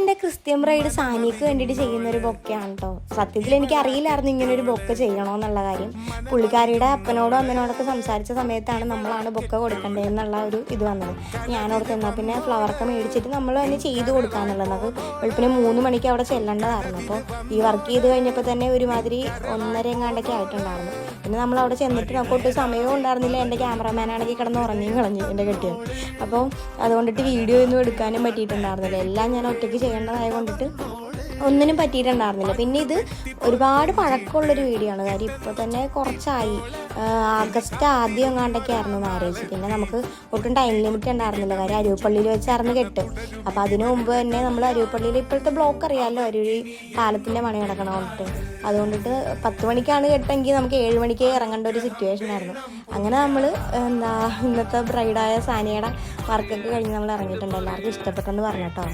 എൻ്റെ Christian bride സാനിക്ക് വേണ്ടിയിട്ട് ചെയ്യുന്നൊരു ബൊക്കെയാണ് കേട്ടോ. സത്യത്തിൽ എനിക്ക് അറിയില്ലായിരുന്നു ഇങ്ങനൊരു ബൊക്കെ ചെയ്യണമെന്നുള്ള കാര്യം. പുള്ളിക്കാരിയുടെ അപ്പനോടും അമ്മനോടൊക്കെ സംസാരിച്ച സമയത്താണ് നമ്മളാണ് ബൊക്കെ കൊടുക്കേണ്ടതെന്നുള്ള ഒരു ഇത് വന്നത്. ഞാനവിടെ ചെന്നാൽ പിന്നെ ഫ്ലവറൊക്കെ മേടിച്ചിട്ട് നമ്മൾ തന്നെ ചെയ്ത് കൊടുക്കാമെന്നുള്ളത്. നമുക്ക് വെളുപ്പിന് 3 മണിക്ക് അവിടെ ചെല്ലേണ്ടതായിരുന്നു. അപ്പോൾ ഈ വർക്ക് ചെയ്ത് കഴിഞ്ഞപ്പോൾ തന്നെ ഒരുമാതിരി 1:30 എങ്ങാണ്ടൊക്കെ ആയിട്ടുണ്ടായിരുന്നു. പിന്നെ നമ്മളവിടെ ചെന്നിട്ട് നമുക്ക് ഒട്ടും സമയവും ഉണ്ടായിരുന്നില്ല. എൻ്റെ ക്യാമറമാനാണെങ്കിൽ കിടന്ന് ഉറങ്ങിയും കളഞ്ഞു എൻ്റെ കെട്ടിയത്. അപ്പോൾ അതുകൊണ്ടിട്ട് വീഡിയോ ഒന്നും എടുക്കാനും പറ്റിയിട്ടുണ്ടായിരുന്നില്ല. എല്ലാം ഞാൻ ഒറ്റയ്ക്ക് ചെയ്യേണ്ടതായത് കൊണ്ടിട്ട് ഒന്നിനും പറ്റിയിട്ടുണ്ടായിരുന്നില്ല. പിന്നെ ഇത് ഒരുപാട് പഴക്കമുള്ളൊരു വീഡിയോ ആണ്. കാര്യം ഇപ്പോൾ തന്നെ കുറച്ചായി. ആഗസ്റ്റ് ആദ്യം എങ്ങാണ്ടൊക്കെ ആയിരുന്നു മാരേജ്. പിന്നെ നമുക്ക് ഒട്ടും ടൈം ലിമിറ്റ് ഉണ്ടായിരുന്നില്ല. കാര്യം അരുവിപ്പള്ളിയിൽ വെച്ചായിരുന്നു കെട്ട്. അപ്പോൾ അതിനു മുമ്പ് തന്നെ നമ്മൾ അരുവിപ്പള്ളിയിൽ ഇപ്പോഴത്തെ ബ്ലോക്ക് അറിയാമല്ലോ, അരുവി പാലത്തിൻ്റെ പണി നടക്കണോട്ട്. അതുകൊണ്ടിട്ട് 10 മണിക്കാണ് കെട്ടെങ്കിൽ നമുക്ക് 7 മണിക്ക് ഇറങ്ങേണ്ട ഒരു സിറ്റുവേഷൻ ആയിരുന്നു. അങ്ങനെ നമ്മൾ ഇന്നത്തെ ബ്രൈഡായ സാനിയുടെ വർക്കൊക്കെ കഴിഞ്ഞ് നമ്മൾ ഇറങ്ങിയിട്ടുണ്ട്. എല്ലാവർക്കും ഇഷ്ടപ്പെട്ടെന്ന് പറഞ്ഞിട്ടോ.